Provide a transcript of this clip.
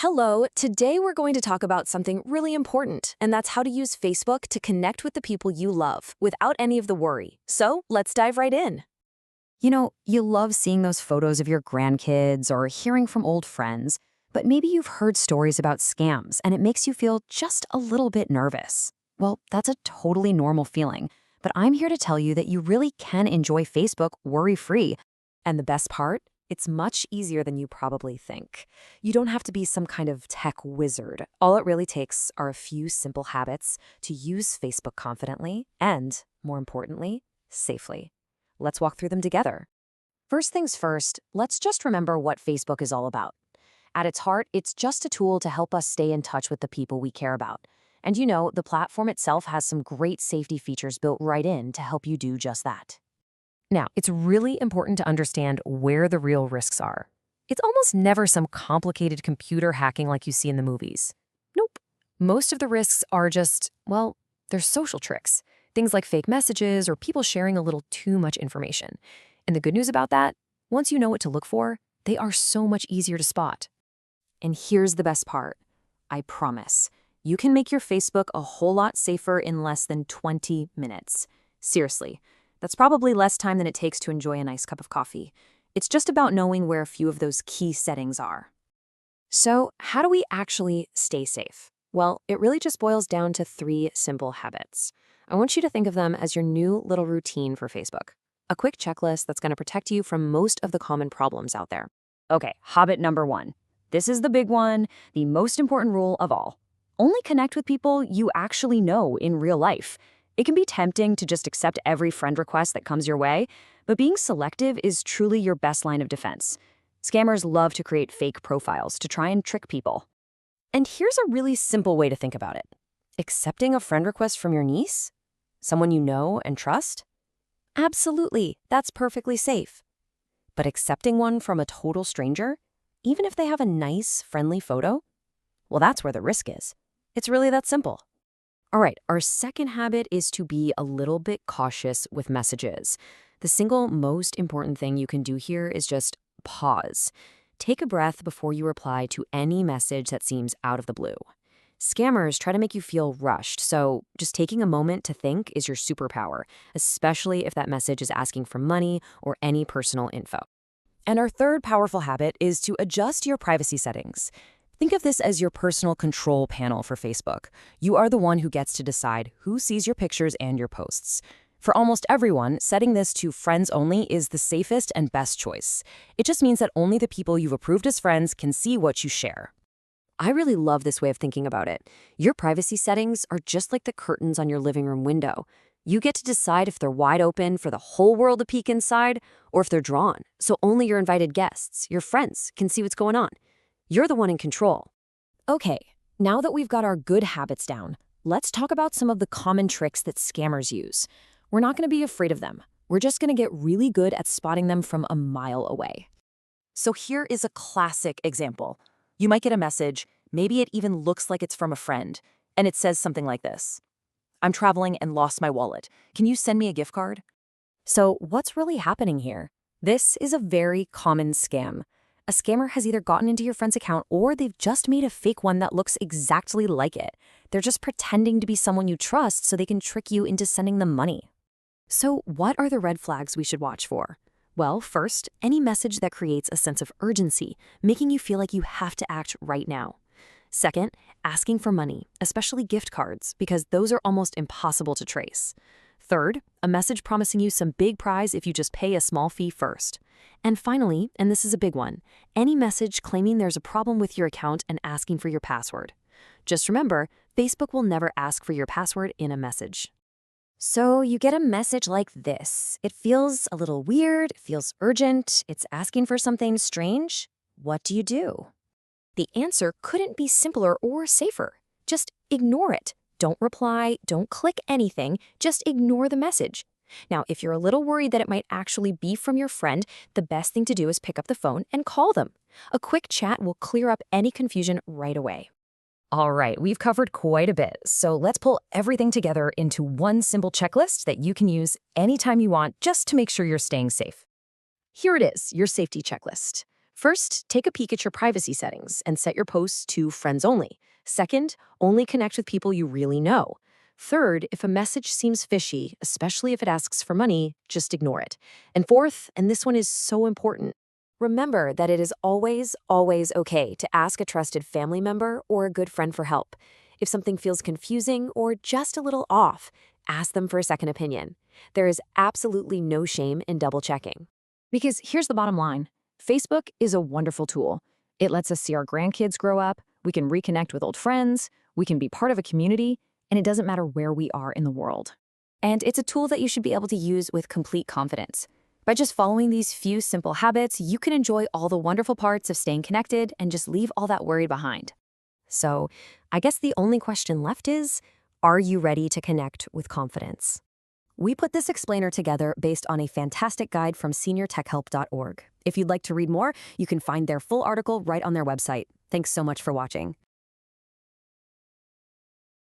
Hello, today we're going to talk about something really important, and that's how to use Facebook to connect with the people you love without any of the worry. So let's dive right in. You love seeing those photos of your grandkids or hearing from old friends, but maybe you've heard stories about scams and it makes you feel just a little bit nervous. Well, that's a totally normal feeling, but I'm here to tell you that you really can enjoy Facebook worry-free. And the best part? It's much easier than you probably think. You don't have to be some kind of tech wizard. All it really takes are a few simple habits to use Facebook confidently and, more importantly, safely. Let's walk through them together. First things first, let's just remember what Facebook is all about. At its heart, it's just a tool to help us stay in touch with the people we care about. And the platform itself has some great safety features built right in to help you do just that. Now, it's really important to understand where the real risks are. It's almost never some complicated computer hacking like you see in the movies. Nope. Most of the risks are just, well, they're social tricks. Things like fake messages or people sharing a little too much information. And the good news about that, once you know what to look for, they are so much easier to spot. And here's the best part. I promise, you can make your Facebook a whole lot safer in less than 20 minutes. Seriously, that's probably less time than it takes to enjoy a nice cup of coffee. It's just about knowing where a few of those key settings are. So, how do we actually stay safe? Well, it really just boils down to 3 simple habits. I want you to think of them as your new little routine for Facebook. A quick checklist that's going to protect you from most of the common problems out there. Okay, habit number 1. This is the big one, the most important rule of all. Only connect with people you actually know in real life. It can be tempting to just accept every friend request that comes your way, but being selective is truly your best line of defense. Scammers love to create fake profiles to try and trick people. And here's a really simple way to think about it. Accepting a friend request from your niece? Someone you know and trust? Absolutely, that's perfectly safe. But accepting one from a total stranger, even if they have a nice, friendly photo? Well, that's where the risk is. It's really that simple. All right, our second habit is to be a little bit cautious with messages. The single most important thing you can do here is just pause. Take a breath before you reply to any message that seems out of the blue. Scammers try to make you feel rushed, so just taking a moment to think is your superpower, especially if that message is asking for money or any personal info. And our third powerful habit is to adjust your privacy settings. Think of this as your personal control panel for Facebook. You are the one who gets to decide who sees your pictures and your posts. For almost everyone, setting this to friends only is the safest and best choice. It just means that only the people you've approved as friends can see what you share. I really love this way of thinking about it. Your privacy settings are just like the curtains on your living room window. You get to decide if they're wide open for the whole world to peek inside or if they're drawn, so only your invited guests, your friends, can see what's going on. You're the one in control. Okay, now that we've got our good habits down, let's talk about some of the common tricks that scammers use. We're not going to be afraid of them. We're just going to get really good at spotting them from a mile away. So here is a classic example. You might get a message, maybe it even looks like it's from a friend, and it says something like this. I'm traveling and lost my wallet. Can you send me a gift card? So what's really happening here? This is a very common scam. A scammer has either gotten into your friend's account or they've just made a fake one that looks exactly like it. They're just pretending to be someone you trust so they can trick you into sending them money. So what are the red flags we should watch for? Well, first, any message that creates a sense of urgency, making you feel like you have to act right now. Second, asking for money, especially gift cards, because those are almost impossible to trace. Third, a message promising you some big prize if you just pay a small fee first. And finally, and this is a big one, any message claiming there's a problem with your account and asking for your password. Just remember, Facebook will never ask for your password in a message. So you get a message like this. It feels a little weird, it feels urgent, it's asking for something strange. What do you do? The answer couldn't be simpler or safer. Just ignore it. Don't reply, don't click anything, just ignore the message. Now, if you're a little worried that it might actually be from your friend, the best thing to do is pick up the phone and call them. A quick chat will clear up any confusion right away. All right, we've covered quite a bit, so let's pull everything together into one simple checklist that you can use anytime you want just to make sure you're staying safe. Here it is, your safety checklist. First, take a peek at your privacy settings and set your posts to friends only. Second, only connect with people you really know. Third, if a message seems fishy, especially if it asks for money, just ignore it. And fourth, and this one is so important, remember that it is always, always okay to ask a trusted family member or a good friend for help. If something feels confusing or just a little off, ask them for a second opinion. There is absolutely no shame in double checking. Because here's the bottom line. Facebook is a wonderful tool. It lets us see our grandkids grow up, we can reconnect with old friends, we can be part of a community, and it doesn't matter where we are in the world. And it's a tool that you should be able to use with complete confidence. By just following these few simple habits, you can enjoy all the wonderful parts of staying connected and just leave all that worry behind. So, I guess the only question left is, are you ready to connect with confidence? We put this explainer together based on a fantastic guide from seniortechhelp.org. If you'd like to read more, you can find their full article right on their website. Thanks so much for watching.